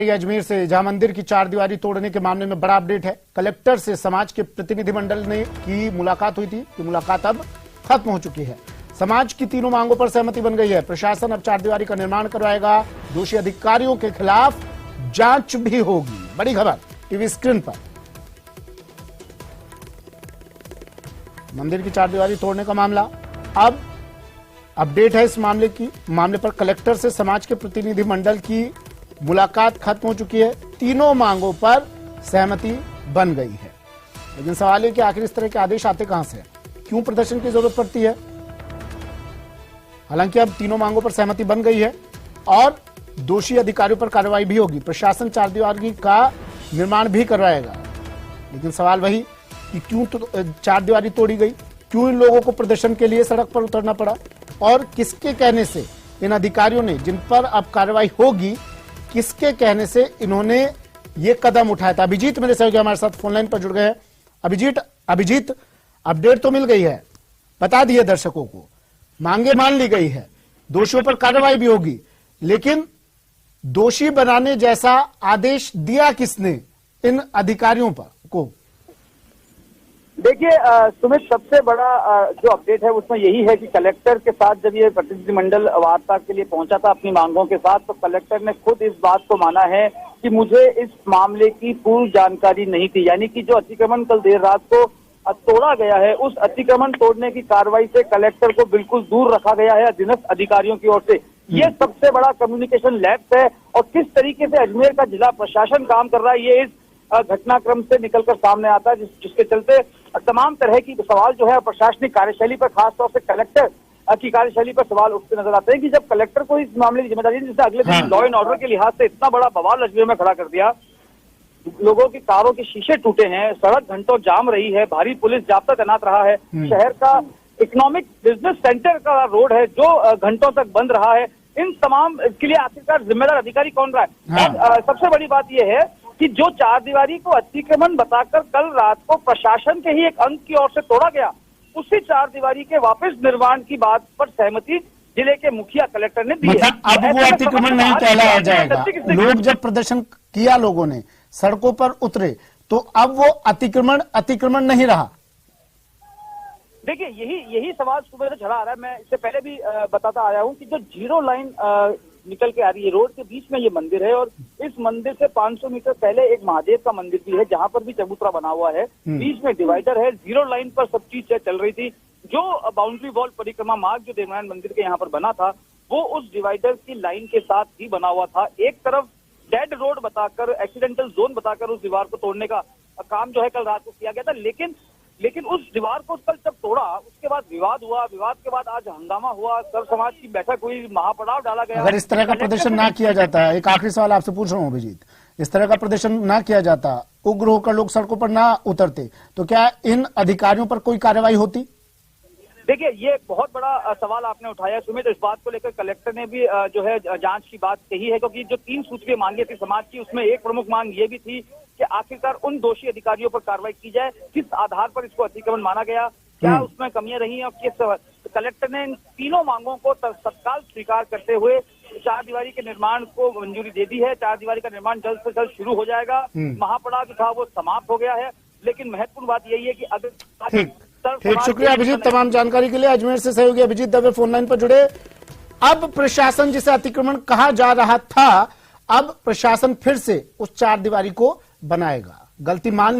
अजमेर से जहां मंदिर की चारदीवारी तोड़ने के मामले में बड़ा अपडेट है। कलेक्टर से समाज के प्रतिनिधिमंडल ने की मुलाकात हुई थी। ये मुलाकात अब खत्म हो चुकी है। समाज की तीनों मांगों पर सहमति बन गई है। प्रशासन अब चारदीवारी का निर्माण करवाएगा। दोषी अधिकारियों के खिलाफ जांच भी होगी। बड़ी खबर टीवी स्क्रीन पर। मंदिर की चारदीवारी तोड़ने का मामला अब अपडेट है। इस मामले पर कलेक्टर से समाज के प्रतिनिधिमंडल की मुलाकात खत्म हो चुकी है। तीनों मांगों पर सहमति बन गई है। लेकिन सवाल है कि आखिर इस तरह के आदेश आते कहां से, क्यों प्रदर्शन की जरूरत पड़ती है। हालांकि अब तीनों मांगों पर सहमति बन गई है और दोषी अधिकारियों पर कार्रवाई भी होगी। प्रशासन चारदीवारी का निर्माण भी करवाएगा। लेकिन सवाल वही कि क्यों चारदीवारी तोड़ी गई, क्यों इन लोगों को प्रदर्शन के लिए सड़क पर उतरना पड़ा और किसके कहने से इन अधिकारियों ने, जिन पर अब कार्रवाई होगी, किसके कहने से इन्होंने ये कदम उठाया था। अभिजीत मेरे सहयोगी हमारे साथ फोनलाइन पर जुड़ गए हैं। अभिजीत, अपडेट तो मिल गई है, बता दिए दर्शकों को, मांगे मान ली गई है, दोषियों पर कार्रवाई भी होगी, लेकिन दोषी बनाने जैसा आदेश दिया किसने इन अधिकारियों पर को? देखिए सुमित, सबसे बड़ा जो अपडेट है उसमें यही है कि कलेक्टर के साथ जब ये प्रतिनिधिमंडल वार्ता के लिए पहुंचा था अपनी मांगों के साथ, तो कलेक्टर ने खुद इस बात को माना है कि मुझे इस मामले की पूरी जानकारी नहीं थी। यानी कि जो अतिक्रमण कल देर रात को तोड़ा गया है, उस अतिक्रमण तोड़ने की कार्रवाई से कलेक्टर को बिल्कुल दूर रखा गया है अधीनस्थ अधिकारियों की ओर से। ये सबसे बड़ा कम्युनिकेशन लैप्स है और किस तरीके से अजमेर का जिला प्रशासन काम कर रहा है, ये इस घटनाक्रम से निकलकर सामने आता है, जिसके चलते तमाम तरह की सवाल जो है प्रशासनिक कार्यशैली पर, खासतौर से कलेक्टर की कार्यशैली पर सवाल उठते नजर आते हैं कि जब कलेक्टर को इस मामले की जिम्मेदारी है, जिससे अगले दिन लॉ एंड ऑर्डर के लिहाज से इतना बड़ा बवाल अजमेर में खड़ा कर दिया। लोगों की कारों के शीशे टूटे हैं, सड़क घंटों जाम रही है, भारी पुलिस जाब्ता तैनात रहा है, शहर का इकोनॉमिक बिजनेस सेंटर का रोड है जो घंटों तक बंद रहा है। इन तमाम के लिए आखिरकार जिम्मेदार अधिकारी कौन रहा है? और सबसे बड़ी बात यह है कि जो चारदीवारी को अतिक्रमण बताकर कल रात को प्रशासन के ही एक अंग की ओर से तोड़ा गया, उसी चारदीवारी के वापस निर्माण की बात पर सहमति जिले के मुखिया कलेक्टर ने दी है। अब वो अतिक्रमण नहीं कहलाया जाएगा। लोग जब प्रदर्शन किया, लोगों ने सड़कों पर उतरे, तो अब वो अतिक्रमण नहीं रहा। देखिए यही सवाल सुबह से चढ़ा आ रहा है। मैं इससे पहले भी बताता आया हूं कि जो जीरो लाइन निकल के आ रही है रोड के बीच में ये मंदिर है और इस मंदिर से 500 मीटर पहले एक महादेव का मंदिर भी है जहां पर भी चबूतरा बना हुआ है। बीच में डिवाइडर है। जीरो लाइन पर सब चीज चल रही थी। जो बाउंड्री वॉल परिक्रमा मार्ग जो देवनारायण मंदिर के यहाँ पर बना था, वो उस डिवाइडर की लाइन के साथ ही बना हुआ था। एक तरफ डेड रोड बताकर, एक्सीडेंटल जोन बताकर उस दीवार को तोड़ने का काम जो है कल रात को किया गया था। लेकिन उस दीवार को कल जब तोड़ा, उसके बाद विवाद हुआ। विवाद के बाद आज हंगामा हुआ, सर्व समाज की बैठक हुई, महापड़ाव डाला गया। अगर इस तरह का प्रदर्शन ना किया जाता है, एक आखिरी सवाल आपसे पूछ रहा हूं अभिजीत, इस तरह का प्रदर्शन ना किया जाता, उग्र होकर लोग सड़कों पर ना उतरते, तो क्या इन अधिकारियों पर कोई कार्रवाई होती? देखिए ये बहुत बड़ा सवाल आपने उठाया सुमित। इस बात को लेकर कलेक्टर ने भी जो है जांच की बात कही है, क्योंकि जो 3 सूत्रीय मांगे थी समाज की, उसमें एक प्रमुख मांग ये भी थी कि आखिरकार उन दोषी अधिकारियों पर कार्रवाई की जाए, किस आधार पर इसको अतिक्रमण माना गया, क्या उसमें कमियां रही और किस। कलेक्टर ने इन तीनों मांगों को तत्काल स्वीकार करते हुए चारदीवारी के निर्माण को मंजूरी दे दी है। चारदीवारी का निर्माण जल्द से जल्द शुरू हो जाएगा। महापड़ाव जो था वो समाप्त हो गया है। लेकिन महत्वपूर्ण बात यही है कि अगर ठीक, शुक्रिया अभिजीत तमाम जानकारी के लिए। अजमेर से सहयोगी अभिजीत दवे फोनलाइन पर जुड़े। अब प्रशासन जिसे अतिक्रमण कहा जा रहा था, अब प्रशासन फिर से उस चारदीवारी को बनाएगा। गलती मान